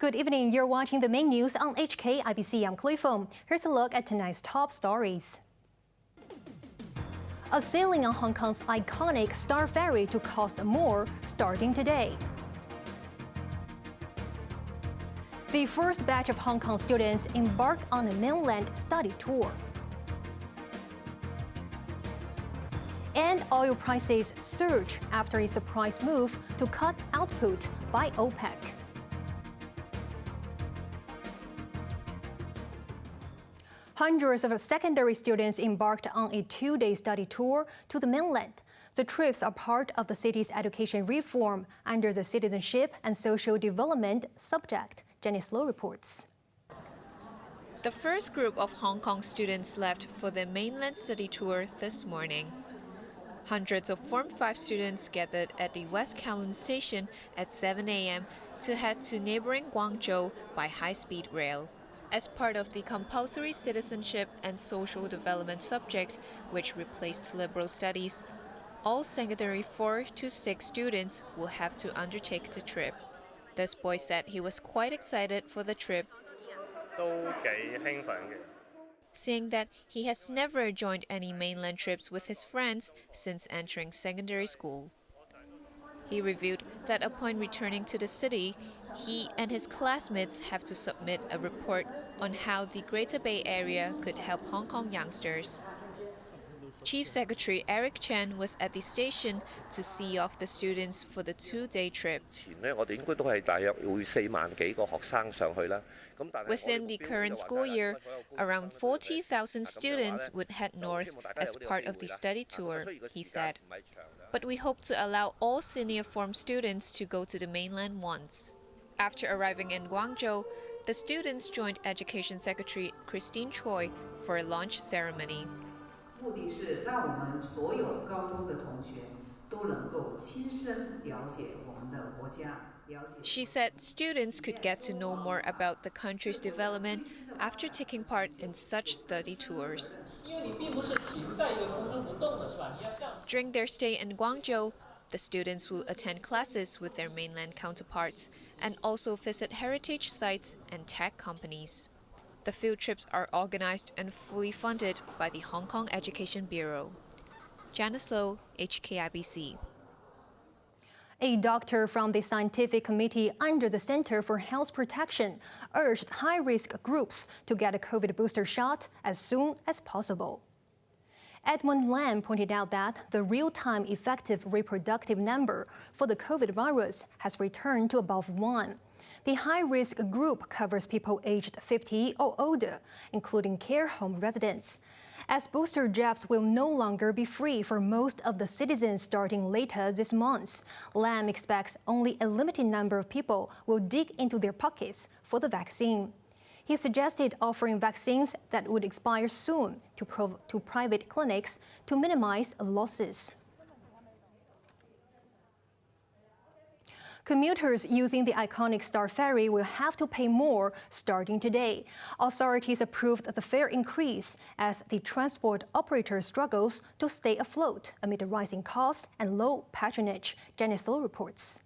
Good evening. You're watching the main news on HKIBC. I'm Chloe Feng. Here's a look at tonight's top stories. A sailing on Hong Kong's iconic Star Ferry to cost more starting today. The first batch of Hong Kong students embark on a mainland study tour. And oil prices surge after a surprise move to cut output by OPEC. Hundreds of secondary students embarked on a two-day study tour to the mainland. The trips are part of the city's education reform under the Citizenship and Social Development subject. Jenny Slow reports. The first group of Hong Kong students left for the mainland study tour this morning. Hundreds of Form 5 students gathered at the West Kowloon station at 7 a.m. to head to neighboring Guangzhou by high-speed rail. As part of the compulsory citizenship and social development subject, which replaced liberal studies, all secondary 4 to 6 students will have to undertake the trip. This boy said he was quite excited for the trip, saying that he has never joined any mainland trips with his friends since entering secondary school. He revealed that upon returning to the city, he and his classmates have to submit a report on how the Greater Bay Area could help Hong Kong youngsters. Chief Secretary Eric Chen was at the station to see off the students for the two-day trip. Within the current school year, around 40,000 students would head north as part of the study tour, he said. But we hope to allow all senior form students to go to the mainland once. After arriving in Guangzhou, the students joined Education Secretary Christine Choi for a launch ceremony. She said students could get to know more about the country's development after taking part in such study tours. During their stay in Guangzhou, the students will attend classes with their mainland counterparts and also visit heritage sites and tech companies. The field trips are organized and fully funded by the Hong Kong Education Bureau. Janice Low, HKIBC. A doctor from the scientific committee under the Center for Health Protection urged high-risk groups to get a COVID booster shot as soon as possible. Edmund Lam pointed out that the real-time effective reproductive number for the COVID virus has returned to above 1. The high-risk group covers people aged 50 or older, including care home residents. As booster jabs will no longer be free for most of the citizens starting later this month, Lam expects only a limited number of people will dig into their pockets for the vaccine. He suggested offering vaccines that would expire soon to private clinics to minimize losses. Commuters using the iconic Star Ferry will have to pay more starting today. Authorities approved the fare increase as the transport operator struggles to stay afloat amid rising costs and low patronage. Janice Low reports.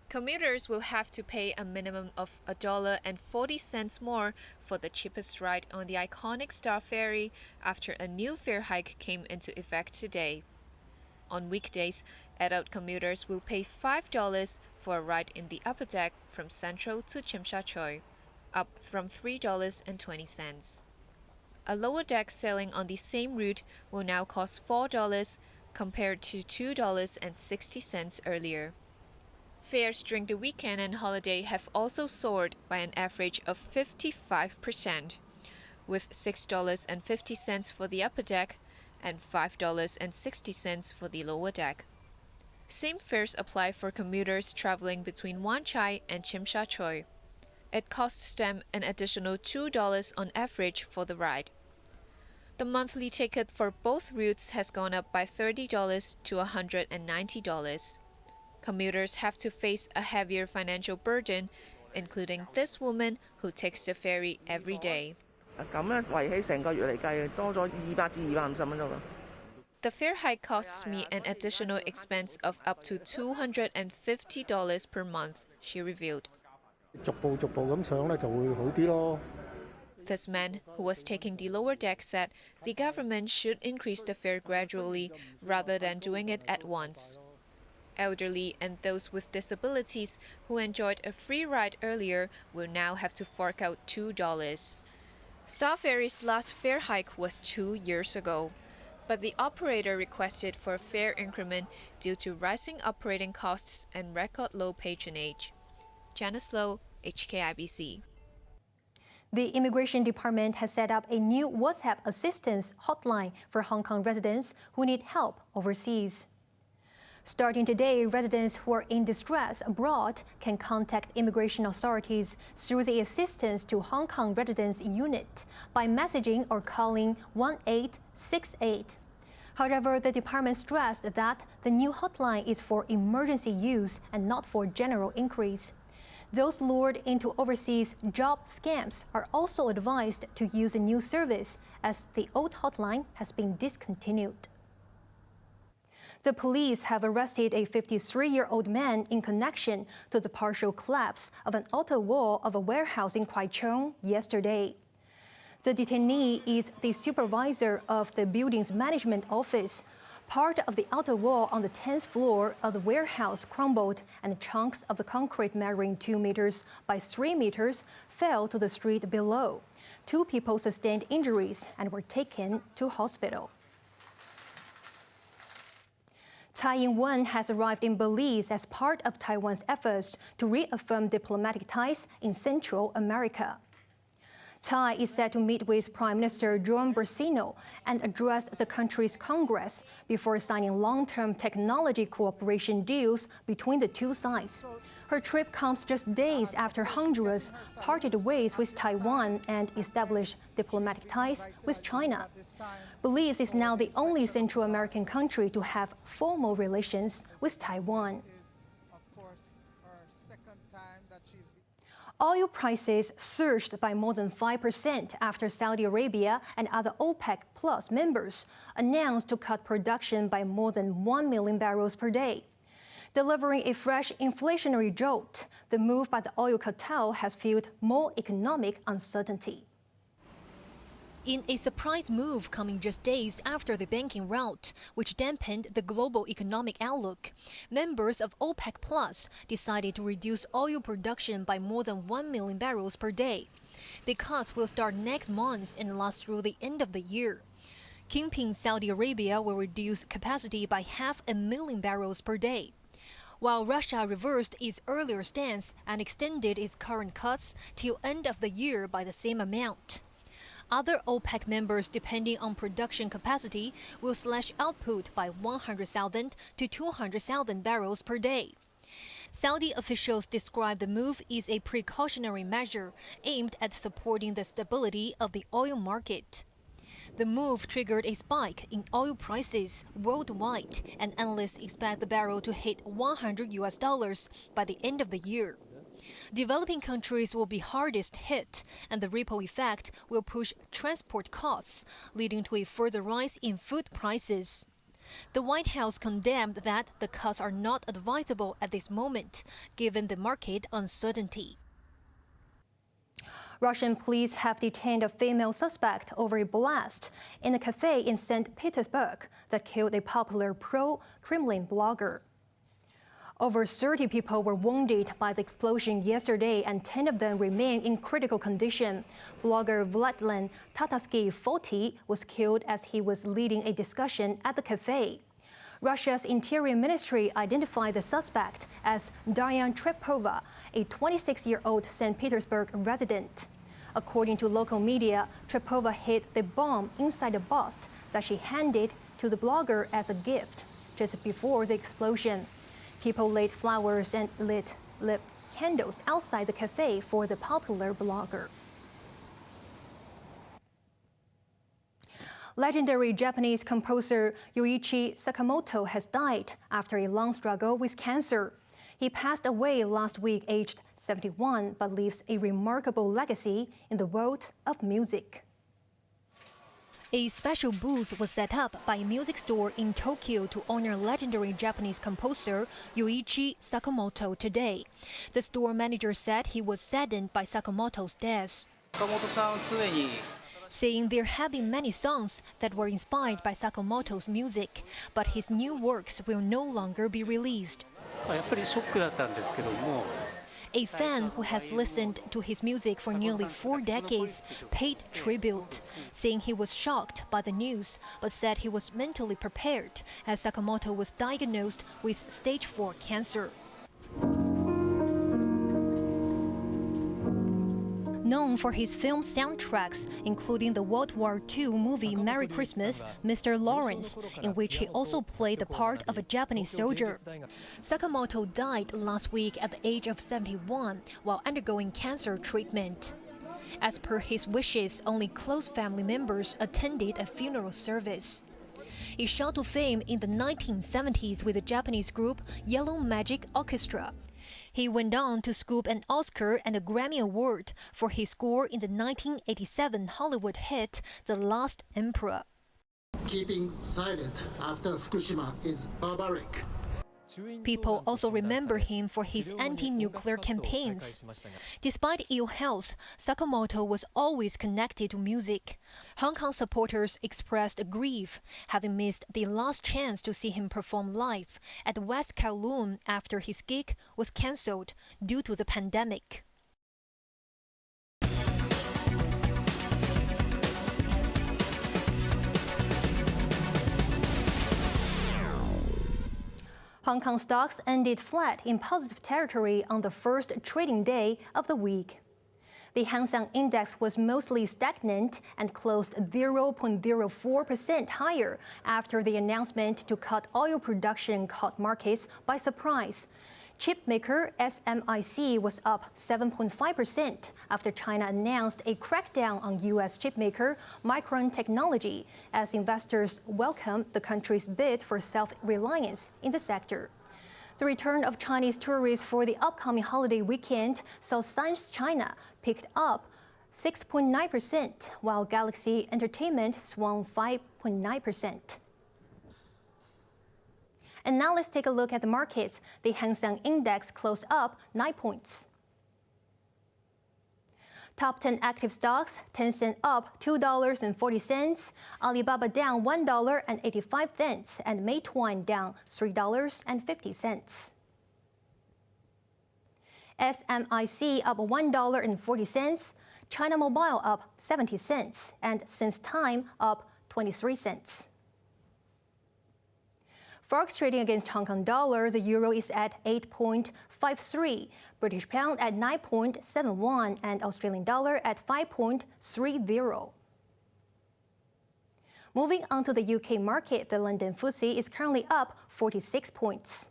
Commuters will have to pay a minimum of $1.40 more for the cheapest ride on the iconic Star Ferry after a new fare hike came into effect today. On weekdays, adult commuters will pay $5 for a ride in the upper deck from Central to Tsim Sha Tsui, up from $3.20. A lower deck sailing on the same route will now cost $4 compared to $2.60 earlier. Fares during the weekend and holiday have also soared by an average of 55%, with $6.50 for the upper deck and $5.60 for the lower deck. Same fares apply for commuters traveling between Wan Chai and Tsim Sha Tsui. It costs them an additional $2 on average for the ride. The monthly ticket for both routes has gone up by $30 to $190. Commuters have to face a heavier financial burden, including this woman who takes the ferry every day. The fare hike costs me an additional expense of up to $250 per month, she revealed. This man, who was taking the lower deck, said the government should increase the fare gradually rather than doing it at once. Elderly and those with disabilities who enjoyed a free ride earlier will now have to fork out $2. Star Ferry's last fare hike was 2 years ago, but the operator requested for a fare increment due to rising operating costs and record low patronage. Janice Low, HKIBC. The Immigration Department has set up a new WhatsApp assistance hotline for Hong Kong residents who need help overseas. Starting today, residents who are in distress abroad can contact immigration authorities through the Assistance to Hong Kong Residents Unit by messaging or calling 1868. However, the department stressed that the new hotline is for emergency use and not for general inquiries. Those lured into overseas job scams are also advised to use a new service as the old hotline has been discontinued. The police have arrested a 53-year-old man in connection to the partial collapse of an outer wall of a warehouse in Kwai Chung yesterday. The detainee is the supervisor of the building's management office. Part of the outer wall on the 10th floor of the warehouse crumbled and chunks of the concrete measuring 2 meters by 3 meters fell to the street below. 2 people sustained injuries and were taken to hospital. Tsai Ing-wen has arrived in Belize as part of Taiwan's efforts to reaffirm diplomatic ties in Central America. Tsai is set to meet with Prime Minister Joan Bercino and address the country's Congress before signing long-term technology cooperation deals between the two sides. Her trip comes just days after Honduras parted ways with Taiwan and established diplomatic ties with China. Belize is now the only Central American country to have formal relations with Taiwan. Oil prices surged by more than 5% after Saudi Arabia and other OPEC Plus members announced to cut production by more than 1 million barrels per day. Delivering a fresh inflationary jolt, the move by the oil cartel has fueled more economic uncertainty. In a surprise move coming just days after the banking rout, which dampened the global economic outlook, members of OPEC Plus decided to reduce oil production by more than 1 million barrels per day. The cuts will start next month and last through the end of the year. Kingpin Saudi Arabia will reduce capacity by 500,000 barrels per day, while Russia reversed its earlier stance and extended its current cuts till end of the year by the same amount. Other OPEC members, depending on production capacity, will slash output by 100,000 to 200,000 barrels per day. Saudi officials describe the move as a precautionary measure aimed at supporting the stability of the oil market. The move triggered a spike in oil prices worldwide, and analysts expect the barrel to hit $100 by the end of the year. Developing countries will be hardest hit, and the ripple effect will push transport costs, leading to a further rise in food prices. The White House condemned that the cuts are not advisable at this moment, given the market uncertainty. Russian police have detained a female suspect over a blast in a cafe in St. Petersburg that killed a popular pro-Kremlin blogger. Over 30 people were wounded by the explosion yesterday, and 10 of them remain in critical condition. Blogger Vladlen Tatarsky-Foti was killed as he was leading a discussion at the cafe. Russia's Interior Ministry identified the suspect as Darya Trepova, a 26-year-old St. Petersburg resident. According to local media, Trepova hid the bomb inside a bust that she handed to the blogger as a gift just before the explosion. People laid flowers and lit candles outside the cafe for the popular blogger. Legendary Japanese composer Yoichi Sakamoto has died after a long struggle with cancer. He passed away last week, aged 71, but leaves a remarkable legacy in the world of music. A special booth was set up by a music store in Tokyo to honor legendary Japanese composer Yuichi Sakamoto today. The store manager said he was saddened by Sakamoto's death, saying there have been many songs that were inspired by Sakamoto's music, but his new works will no longer be released. A fan who has listened to his music for nearly 4 decades paid tribute, saying he was shocked by the news, but said he was mentally prepared as Sakamoto was diagnosed with stage 4 cancer. Known for his film soundtracks, including the World War II movie Merry Christmas, Mr. Lawrence, in which he also played the part of a Japanese soldier. Sakamoto died last week at the age of 71 while undergoing cancer treatment. As per his wishes, only close family members attended a funeral service. He shot to fame in the 1970s with the Japanese group Yellow Magic Orchestra. He went on to scoop an Oscar and a Grammy Award for his score in the 1987 Hollywood hit The Last Emperor. Keeping silent after Fukushima is barbaric. People also remember him for his anti-nuclear campaigns. Despite ill health, Sakamoto was always connected to music. Hong Kong supporters expressed grief, having missed the last chance to see him perform live at West Kowloon after his gig was cancelled due to the pandemic. Hong Kong stocks ended flat in positive territory on the first trading day of the week. The Hang Seng Index was mostly stagnant and closed 0.04% higher after the announcement to cut oil production caught markets by surprise. Chipmaker SMIC was up 7.5% after China announced a crackdown on U.S. chipmaker Micron Technology as investors welcomed the country's bid for self-reliance in the sector. The return of Chinese tourists for the upcoming holiday weekend saw Science China picked up 6.9%, while Galaxy Entertainment swung 5.9%. And now let's take a look at the markets. The Hang Seng Index closed up 9 points. Top 10 active stocks: Tencent up $2.40, Alibaba down $1.85, and Meituan down $3.50. SMIC up $1.40, China Mobile up 70 cents, and Since Time up 23 cents. Forex trading against Hong Kong dollar, the euro is at 8.53, British pound at 9.71, and Australian dollar at 5.30. Moving on to the UK market, the London FTSE is currently up 46 points.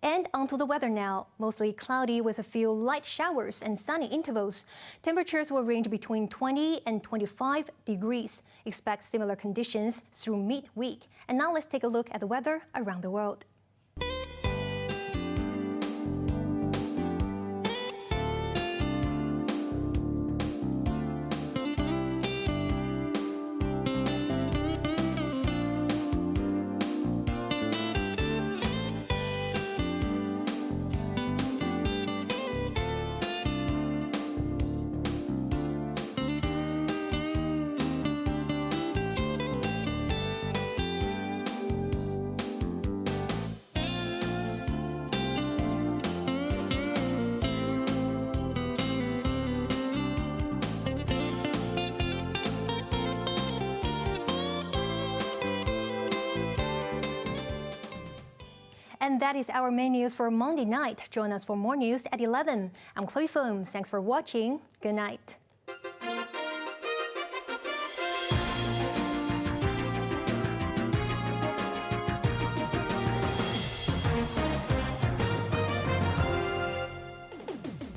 And onto the weather now. Mostly cloudy with a few light showers and sunny intervals. Temperatures will range between 20 and 25 degrees. Expect similar conditions through midweek. And now let's take a look at the weather around the world. And that is our main news for Monday night. Join us for more news at 11. I'm Chloe Feng. Thanks for watching. Good night.